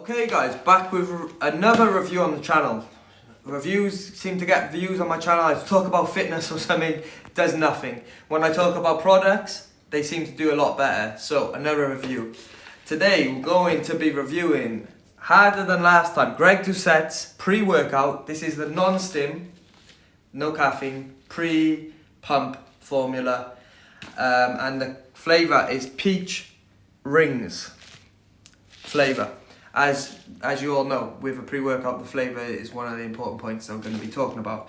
Okay guys, back with another review on the channel. Reviews seem to get views on my channel. I talk about fitness or something, it does nothing. When I talk about products, they seem to do a lot better. So another review. Today we're going to be reviewing, harder than last time, Greg Doucette's pre-workout. This is the nonstim, no caffeine, pre-pump formula. And the flavour is peach rings flavour. As you all know, with a pre-workout, the flavour is one of the important points I'm going to be talking about.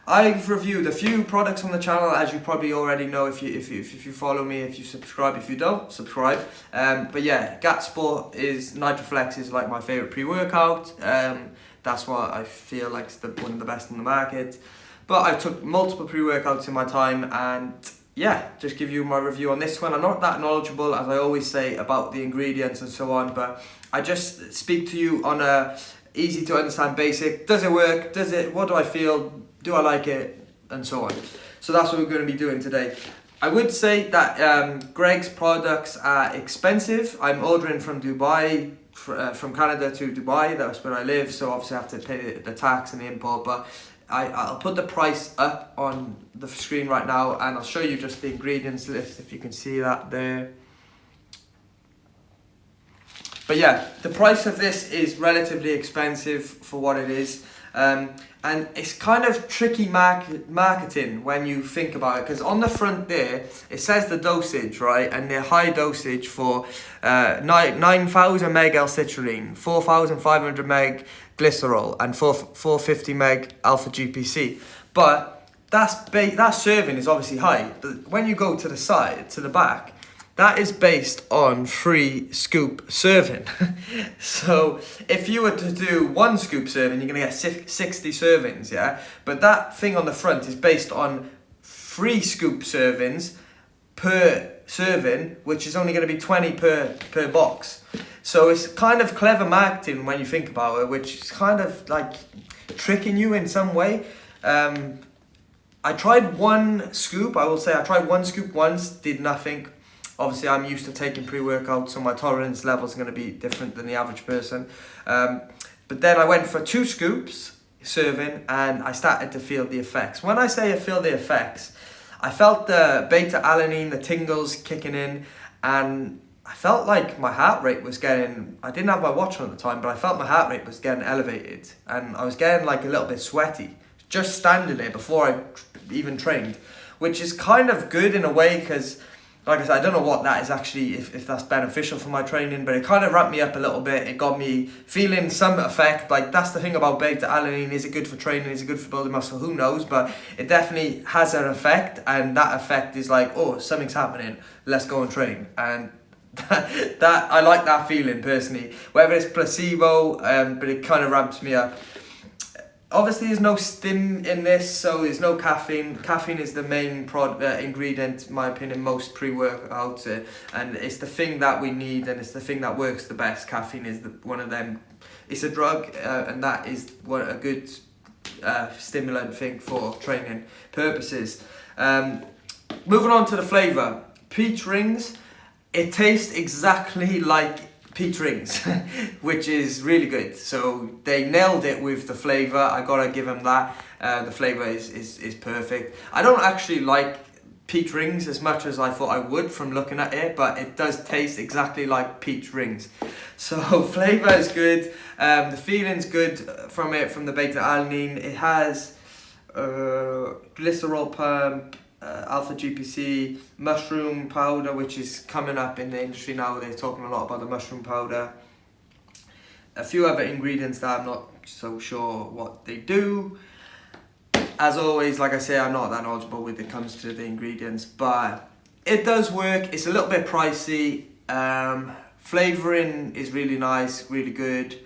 I've reviewed a few products on the channel, as you probably already know if you follow me, if you subscribe. If you don't, subscribe. But yeah, Sport is Nitroflex is like my favourite pre-workout. That's what I feel like is one of the best in the market. But I took multiple pre-workouts in my time, and yeah, just give you my review on this one. I'm not that knowledgeable, as I always say, about the ingredients and so on, but I just speak to you on a easy to understand basic. Does it work? What do I feel? Do I like it? And so on. So that's what we're going to be doing today. I would say that Greg's products are expensive. I'm ordering from Dubai, from Canada to Dubai. That's where I live, so obviously I have to pay the tax and the import, but I'll put the price up on the screen right now, and I'll show you just the ingredients list if you can see that there. But yeah, the price of this is relatively expensive for what it is, and it's kind of tricky marketing when you think about it, because on the front there it says the dosage, right, and the high dosage for 9,000 meg L-citrulline, 4,500 meg glycerol, and 450 meg alpha GPC. But that serving is obviously high. But when you go to the side, to the back, that is based on 3 scoop serving. So if you were to do 1 scoop serving, you're gonna get 60 servings, yeah? But that thing on the front is based on 3 scoop servings per serving, which is only gonna be 20 per box. So it's kind of clever marketing when you think about it, which is kind of like tricking you in some way. I tried 1 scoop, I will say I tried 1 scoop once, did nothing. Obviously I'm used to taking pre-workout, so my tolerance levels are going to be different than the average person. But then I went for 2 scoops serving, and I started to feel the effects. When I say I feel the effects, I felt the beta-alanine, the tingles kicking in, and I felt like my heart rate was getting, I didn't have my watch on at the time, but I felt my heart rate was getting elevated, and I was getting like a little bit sweaty, just standing there before I even trained, which is kind of good in a way, because like I said, I don't know what that is actually, if that's beneficial for my training, but it kind of ramped me up a little bit. It got me feeling some effect. Like, that's the thing about beta-alanine. Is it good for training? Is it good for building muscle? Who knows? But it definitely has an effect, and that effect is like, oh, something's happening. Let's go and train. And that I like that feeling personally. Whether it's placebo, but it kind of ramps me up. Obviously, there's no stim in this, so there's no caffeine. Caffeine is the main ingredient, in my opinion, most pre-workouts, and it's the thing that we need, and it's the thing that works the best. Caffeine is one of them. It's a drug, and that is a good stimulant thing for training purposes. Moving on to the flavour. Peach rings. It tastes exactly like peach rings, which is really good. So they nailed it with the flavour. I gotta give them that. The flavour is perfect. I don't actually like peach rings as much as I thought I would from looking at it, but it does taste exactly like peach rings. So flavour is good. The feeling's good from it, from the beta-alanine. It has glycerol pump, alpha GPC, mushroom powder, which is coming up in the industry now. They're talking a lot about the mushroom powder. A few other ingredients that I'm not so sure what they do. As always, like I say, I'm not that knowledgeable when it comes to the ingredients, but it does work. It's a little bit pricey. Flavouring is really nice, really good.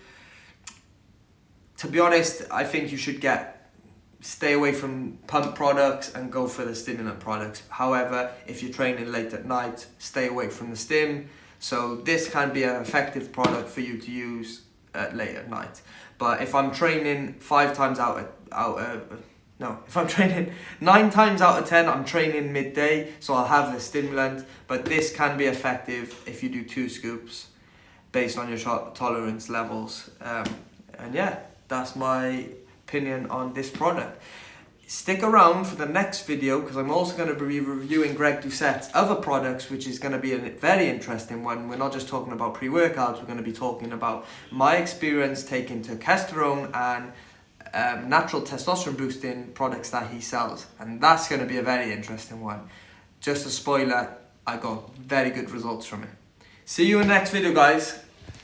To be honest, I think you should stay away from pump products and go for the stimulant products. However, if you're training late at night, stay away from the stim. So this can be an effective product for you to use late at night. But if I'm training 5 times if I'm training 9 times out of 10, I'm training midday, so I'll have the stimulant. But this can be effective if you do 2 scoops. based on your tolerance levels. And yeah, that's my opinion on this product. Stick around for the next video, because I'm also going to be reviewing Greg Doucette's other products, which is going to be a very interesting one. We're not just talking about pre-workouts, we're going to be talking about my experience taking testosterone and natural testosterone boosting products that he sells, and that's going to be a very interesting one. Just a spoiler, I got very good results from it. See you in the next video, guys.